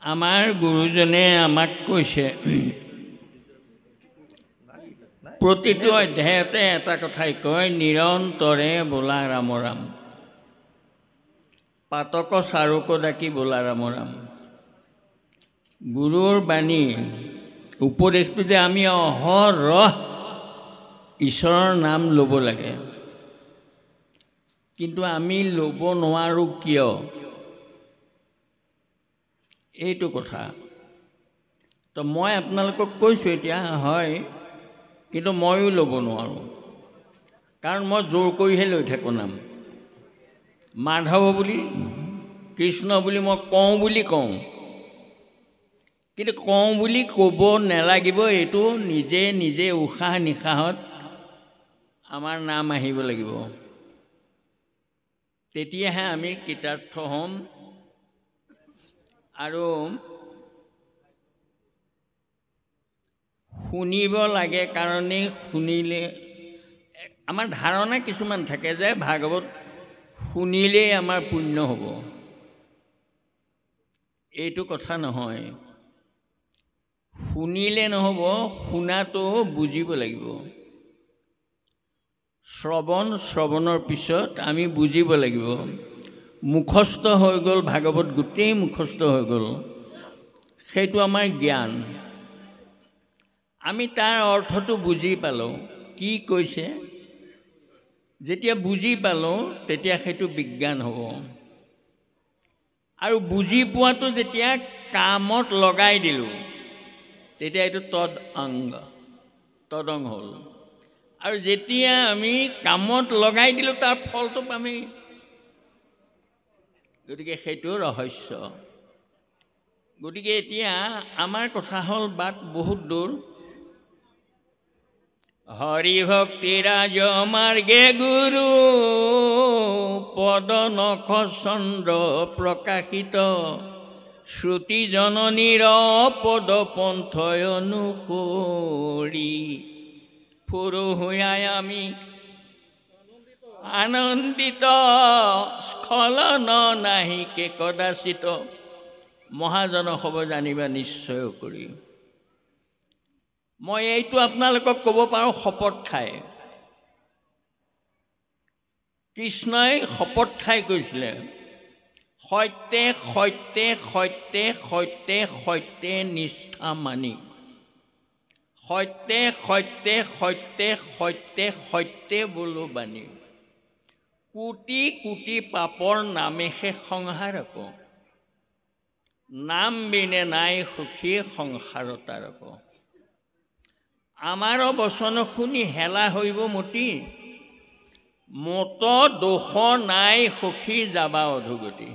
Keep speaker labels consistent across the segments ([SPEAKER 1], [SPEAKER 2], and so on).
[SPEAKER 1] আমাৰ গুৰুজনে আমাক কৈছে প্ৰতিটো অধ্যায়তে এটা কথাই কয়, নিৰন্তৰে বোলা ৰাম ৰাম, পাতক চাৰুক ডাকি বোলা ৰাম ৰাম। গুৰুৰ বাণী উপদেশটো যে আমি অহৰহ ঈশ্বৰৰ নাম ল'ব লাগে, কিন্তু আমি ল'ব নোৱাৰোঁ কিয়? এইটো কথা। তো মই আপোনালোকক কৈছোঁ এতিয়া, হয়, কিন্তু ময়ো ল'ব নোৱাৰোঁ, কাৰণ মই জোৰ কৰিহে লৈ থাকোঁ নাম। মাধৱ বুলি, কৃষ্ণ বুলি মই কওঁ বুলি কওঁ, কিন্তু কওঁ বুলি ক'ব নালাগিব, এইটো নিজে নিজে উশাহ নিশাহত আমাৰ নাম আহিব লাগিব, তেতিয়াহে আমি কৃতাৰ্থ হ'ম। আৰু শুনিব লাগে কাৰণেই শুনিলে, আমাৰ ধাৰণা কিছুমান থাকে যে ভাগৱত শুনিলেই আমাৰ পুণ্য হ'ব। এইটো কথা নহয়, শুনিলে নহ'ব, শুনাটো বুজিব লাগিব। শ্ৰৱণৰ পিছত আমি বুজিব লাগিব। মুখস্থ হৈ গ'ল ভাগৱত, গোটেই মুখস্থ হৈ গ'ল, সেইটো আমাৰ জ্ঞান। আমি তাৰ অৰ্থটো বুজি পালোঁ, কি কৈছে। যেতিয়া বুজি পালোঁ তেতিয়া সেইটো বিজ্ঞান হ'ব। আৰু বুজি পোৱাটো যেতিয়া কামত লগাই দিলোঁ তেতিয়া এইটো তদং হ'ল। আৰু যেতিয়া আমি কামত লগাই দিলোঁ তাৰ ফলটো পামেই। গতিকে সেইটো ৰহস্য। গতিকে এতিয়া আমাৰ কথা হ'ল বাট বহুত দূৰ। হৰি ভক্তি ৰাজ মাৰ্গে গুৰু পদ নখ চন্দ্ৰ প্ৰকাশিত, শ্ৰুতি জননীৰ পদ পন্থ অনুসৰি, ফুৰুহুয়াই আমি আনন্দিত, স্খলন নাহিকে কদাচিত, মহাজন হ'ব জানিবা নিশ্চয় কৰি। মই এইটো আপোনালোকক ক'ব পাৰোঁ শপত খাই। কৃষ্ণই শপত খাই কৈছিলে, সত্যে সত্যে সত্যে সত্যে সত্যে নিষ্ঠা মানি, সত্যে সত্যে সত্যে সত্যে সত্যে বোলো বাণী, কোটি কোটি পাপৰ নামেশে সংহাৰ আক, নাম বিনে নাই সুখী সংসাৰ তাৰক। আমাৰ বচন শুনি হেলা হইব মতি, মত দোষ নাই সখী যাবা অধোগতি।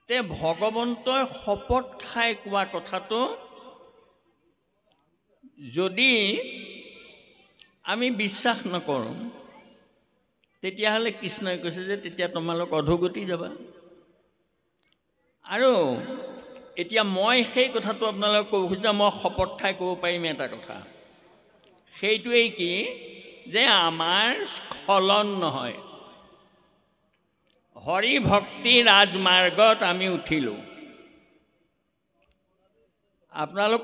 [SPEAKER 1] তে ভগৱন্তই শপত খাই কোৱা কথাটো যদি আমি বিশ্বাস নকৰোঁ, তেতিয়াহ'লে কৃষ্ণই কৈছে যে তেতিয়া তোমালোক অধোগতি যাবা। আৰু এতিয়া মই সেই কথাটো আপোনালোকক ক'ব খুজিছোঁ, মই শপত খাই ক'ব পাৰিম এটা কথা, সেইটোৱেই কি, যে আমাৰ স্খলন নহয়। হৰি ভক্তি ৰাজমাৰ্গত আমি উঠিলোঁ, আপোনালোক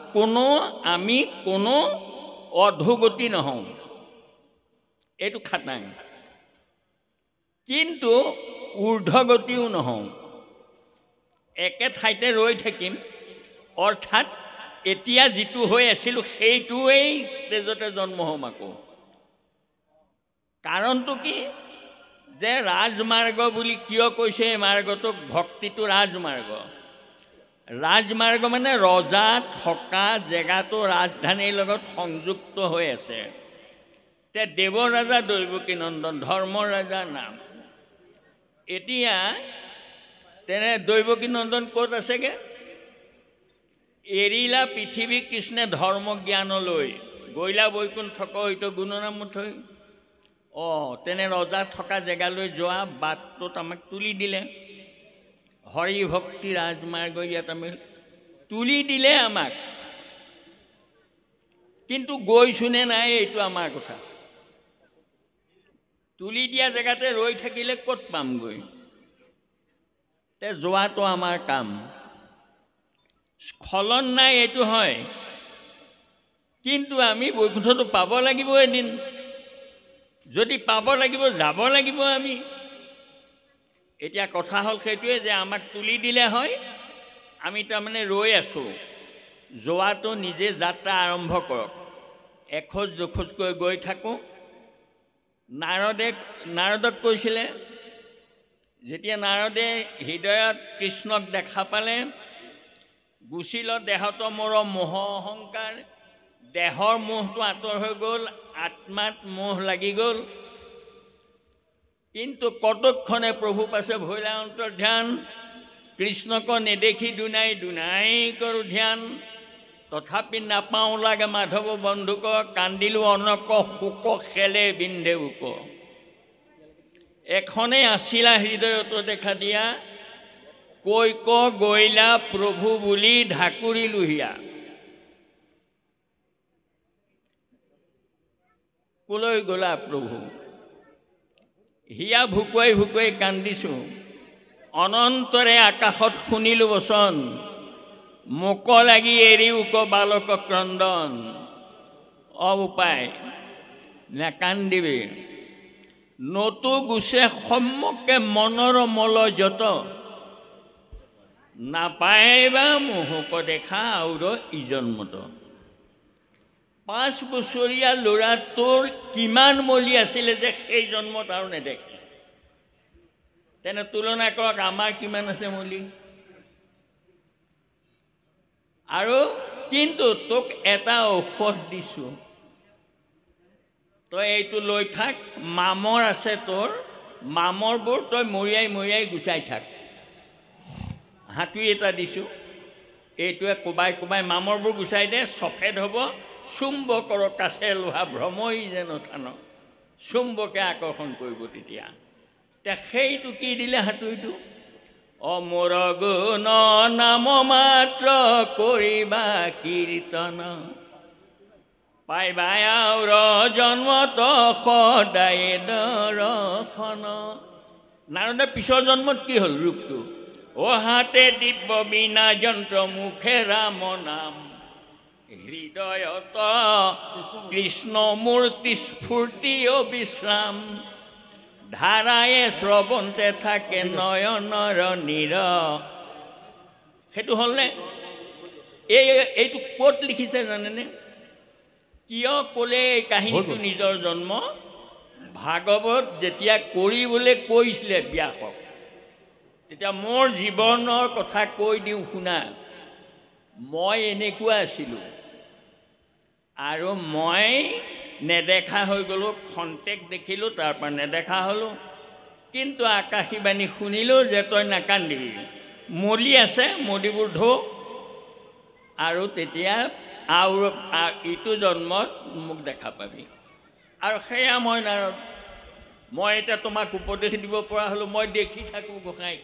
[SPEAKER 1] আমি কোনো অধোগতি নহওঁ, এইটো খাটাং। কিন্তু ঊৰ্ধ্বগতিও নহওঁ, একে ঠাইতে ৰৈ থাকিম, অৰ্থাৎ এতিয়া যিটো হৈ আছিলোঁ সেইটোৱেই ষ্টেজতে জন্ম হ'ম আকৌ। কাৰণটো কি, যে ৰাজমাৰ্গ বুলি কিয় কৈছে এই মাৰ্গটোক, ভক্তিটো ৰাজমাৰ্গ। ৰাজমাৰ্গ মানে ৰজা থকা জেগাটো ৰাজধানীৰ লগত সংযুক্ত হৈ আছে। তে দেৱ ৰাজা দৈৱকী নন্দন, ধৰ্ম ৰাজা নাম। এতিয়া তেনে দৈৱকী নন্দন ক'ত আছেগৈ? এৰিলা পৃথিৱী কৃষ্ণে ধৰ্ম জ্ঞানলৈ, গৈলা বৈকুণ্ঠ সহিত গুণনাম থৈ। তেনে ৰজা থকা জেগালৈ যোৱা বাটটোত আমাক তুলি দিলে, হৰি ভক্তি ৰাজমাৰ্গ ইয়াত আমি তুলি দিলে আমাক। কিন্তু গৈছোনে নাই এইটো আমাৰ কথা। তুলি দিয়া জেগাতে ৰৈ থাকিলে ক'ত পামগৈ? যোৱাটো আমাৰ কাম। স্খলন নাই এইটো হয়, কিন্তু আমি বৈকুণ্ঠটো পাব লাগিব এদিন। যদি পাব লাগিব, যাব লাগিব আমি। এতিয়া কথা হ'ল সেইটোৱে যে আমাক তুলি দিলে হয়, আমি তাৰমানে ৰৈ আছোঁ। যোৱাটো নিজে যাত্ৰা আৰম্ভ কৰক, এখোজ দুখোজকৈ গৈ থাকোঁ। নাৰদক কৈছিলে, যেতিয়া নাৰদে হৃদয়ত কৃষ্ণক দেখা পালে, গুচিল দেহত মোৰ মোহ অহংকাৰ, দেহৰ মোহটো আঁতৰ হৈ গ'ল, আত্মাত মোহ লাগি গ'ল। কিন্তু কতক্ষণে প্ৰভু পাছে ভৈলা অন্তৰ্ধ্যান, কৃষ্ণক নেদেখি দুনাই দুনাই কৰোঁ ধ্যান। তথাপি নাপাওঁ লাগে মাধৱ বন্ধুক, কান্দিলোঁ অনক শোক খেলে বিন্ধে উক। এখনেই আছিলা হৃদয়ত দেখা দিয়া, কৈক গৈলা প্ৰভু বুলি ঢাকুৰিলোঁ হিয়া। কলৈ গ'লা প্ৰভু? হিয়া ভুকুৱাই ভুকুৱাই কান্দিছোঁ। অনন্তৰে আকাশত শুনিলোঁ বচন, মোক লাগি এৰি উক বালক ক্ৰন্দন। উপায় নাকান্দিবি, নতু গুছে সম্মুখে মনৰ মল যত, নাপাইবা মোহক দেখা আউৰ ইজন্মত। 5 বছৰীয়া ল'ৰাটোৰ কিমান মলি আছিলে যে সেই জন্মত আৰু নেদেখে। তেনে তুলনা কৰক আমাৰ কিমান আছে মলি। আৰু কিন্তু তোক এটা ঔষধ দিছোঁ, তই এইটো লৈ থাক। মামৰ আছে তোৰ, মামৰবোৰ তই মৰিয়াই মৰিয়াই গুচাই থাক। হাতুৰি এটা দিছোঁ, এইটোৱে কোবাই কোবাই মামৰবোৰ গুচাই দে, সফেদ হ'ব। চুম্বকৰ কাছে লোহা ভ্ৰমই যেন থান, চুম্বকে আকৰ্ষণ কৰিব তেতিয়া। সেইটো কি দিলে হাতুৰিটো? অমৰ গুণ নাম মাত্ৰ কৰিবা কীৰ্তন, পাইবা আউৰ জন্মত সদায় দৰ্শন। নাৰদে পিছৰ জন্মত কি হ'ল ৰূপটো? হাতে দিব্য বিনা যন্ত্ৰ, মুখে ৰাম নাম, হৃদয়ত কৃষ্ণ মূৰ্তি স্ফূৰ্তি বিশ্ৰাম, ধাৰায়ে শ্ৰৱন্তে থাকে নয়নৰ নীৰ। সেইটো হ'লনে? এইটো ক'ত লিখিছে জানেনে? কিয় ক'লে এই কাহিনীটো নিজৰ জন্ম? ভাগৱত যেতিয়া কৰিবলৈ কৈছিলে ব্যাসক, তেতিয়া মোৰ জীৱনৰ কথা কৈ দিওঁ শুনা। মই এনেকুৱা আছিলোঁ, আৰু মই নেদেখা হৈ গ'লোঁ। খন্তেক দেখিলোঁ, তাৰপৰা নেদেখা হ'লোঁ। কিন্তু আকাশীবাণী শুনিলোঁ যে তই নাকান্দিবি, মলি আছে, মলিবোৰ ধো, আৰু তেতিয়া আৰু ইটো জন্মত মোক দেখা পাবি। আৰু সেয়া মই নাৰদ, মই এতিয়া তোমাক উপদেশ দিব পৰা হ'লোঁ। মই দেখি থাকোঁ গোসাঁইক,